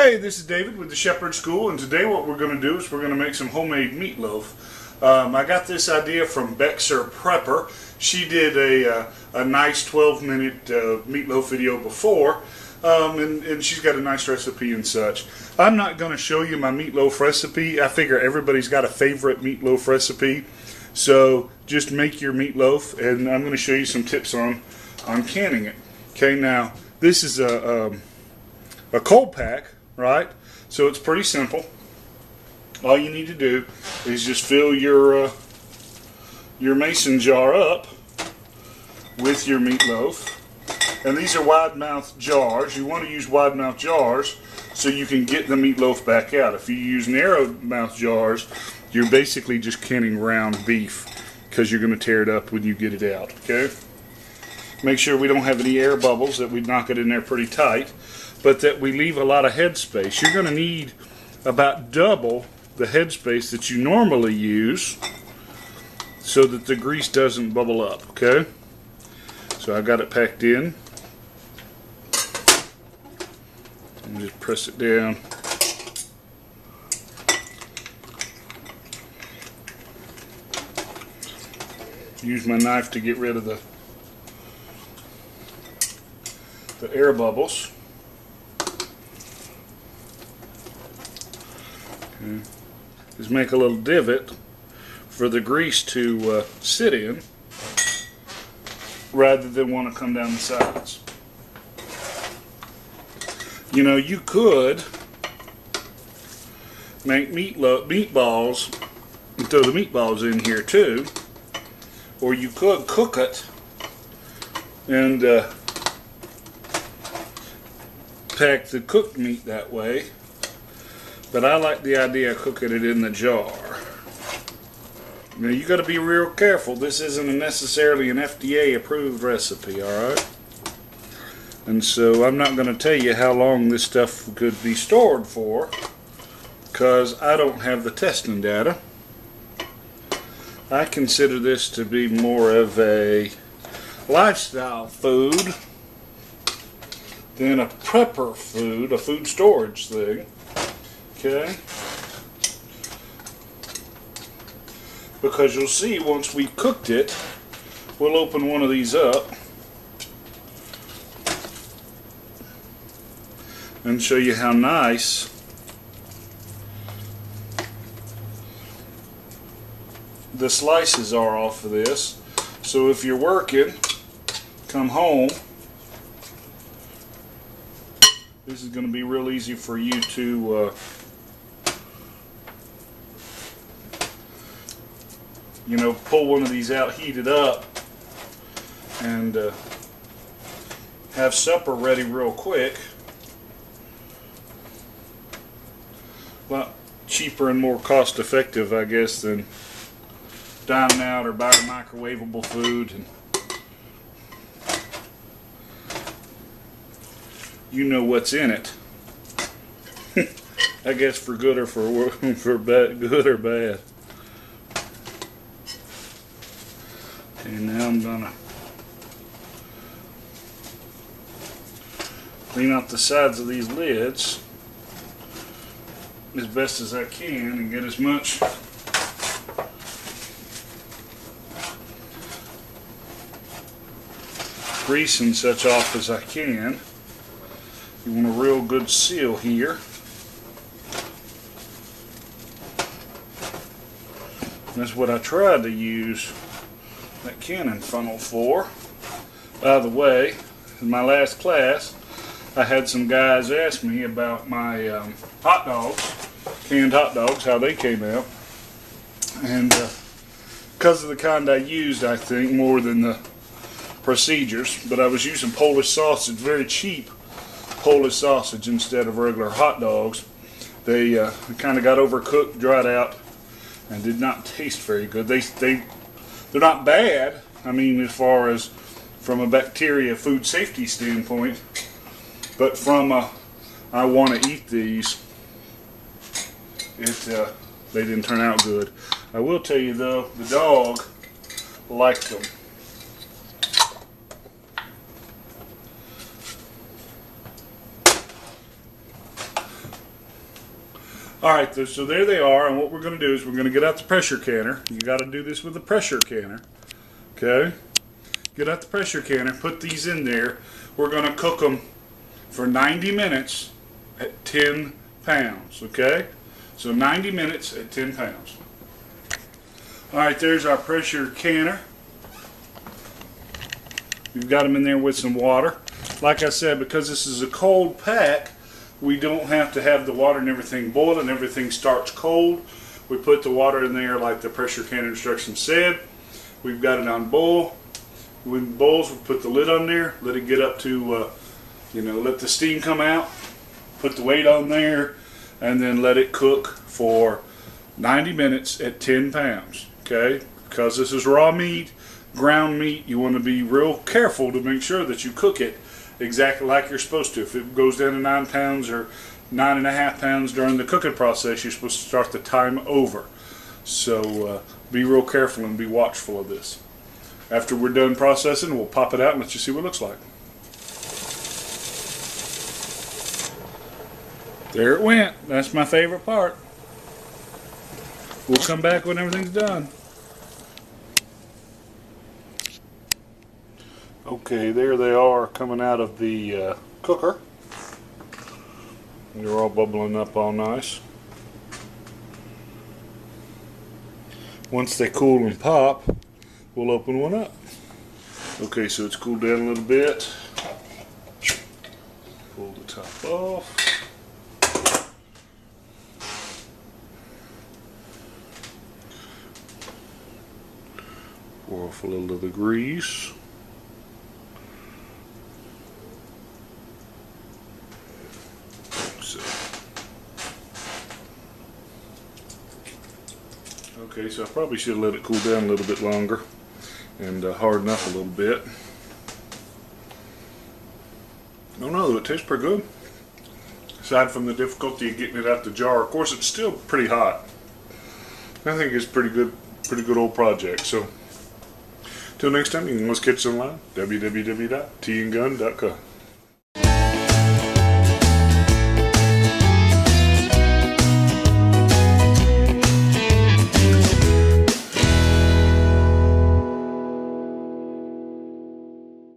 Hey, this is David with the Shepherd School, and today what we're going to do is we're going to make some homemade meatloaf. I got this idea from BexarPrepper. She did a nice 12-minute meatloaf video before, and she's got a nice recipe and such. I'm not going to show you my meatloaf recipe. I figure everybody's got a favorite meatloaf recipe, so just make your meatloaf, and I'm going to show you some tips on canning it. Okay, now this is a cold pack, right? So it's pretty simple. All you need to do is just fill your mason jar up with your meatloaf. And these are wide-mouth jars. You want to use wide-mouth jars so you can get the meatloaf back out. If you use narrow-mouth jars, you're basically just canning round beef because you're going to tear it up when you get it out, okay? Make sure we don't have any air bubbles, that we knock it in there pretty tight, but that we leave a lot of headspace. You're going to need about double the headspace that you normally use so that the grease doesn't bubble up, okay? So I got it packed in. And just press it down. Use my knife to get rid of the air bubbles. Okay. Just make a little divot for the grease to sit in rather than want to come down the sides. You know, you could make meatballs and throw the meatballs in here too, or you could cook it and pack the cooked meat that way, but I like the idea of cooking it in the jar. Now you got to be real careful. This isn't necessarily an FDA approved recipe, alright? And so I'm not going to tell you how long this stuff could be stored for, because I don't have the testing data. I consider this to be more of a lifestyle food than a prepper food, a food storage thing. Okay? Because you'll see once we've cooked it, we'll open one of these up and show you how nice the slices are off of this. So if you're working, come home, this is going to be real easy for you to you know, pull one of these out, heat it up, and have supper ready real quick. A lot cheaper and more cost effective, I guess, than dining out or buying microwavable food. And you know what's in it. I guess for good or for bad, good or bad. Okay, now I'm gonna clean out the sides of these lids as best as I can and get as much grease and such off as I can. You want a real good seal here. That's what I tried to use that canning funnel for. By the way, in my last class, I had some guys ask me about my hot dogs, canned hot dogs, how they came out. And because of the kind I used, I think, more than the procedures, but I was using Polish sausage, very cheap Polish sausage instead of regular hot dogs. They kind of got overcooked, dried out, and did not taste very good. They're not bad, I mean, as far as from a bacteria food safety standpoint, but from a I want to eat these, they didn't turn out good. I will tell you though, the dog liked them. Alright, so there they are, and what we're going to do is we're going to get out the pressure canner. You got to do this with a pressure canner. Okay? Get out the pressure canner, put these in there. We're going to cook them for 90 minutes at 10 pounds. Okay? So 90 minutes at 10 pounds. Alright, there's our pressure canner. We've got them in there with some water. Like I said, because this is a cold pack, we don't have to have the water and everything boil and everything starts cold. We put the water in there like the pressure canner instructions said. We've got it on boil. When it boils, we put the lid on there, let it get up to, let the steam come out, put the weight on there, and then let it cook for 90 minutes at 10 pounds. Okay? Because this is raw meat, ground meat, you want to be real careful to make sure that you cook it exactly like you're supposed to. If it goes down to 9 pounds or 9.5 pounds during the cooking process, you're supposed to start the time over. So be real careful and be watchful of this. After we're done processing, we'll pop it out and let you see what it looks like. There it went. That's my favorite part. We'll come back when everything's done. Okay, there they are coming out of the cooker. They're all bubbling up all nice. Once they cool and pop, we'll open one up. Okay, so it's cooled down a little bit. Pull the top off. Pour off a little of the grease. Okay, so I probably should have let it cool down a little bit longer and harden up a little bit. I don't know, it tastes pretty good. Aside from the difficulty of getting it out the jar, of course it's still pretty hot. I think it's pretty good old project. So, till next time, you can always catch us online, www.tandgun.com.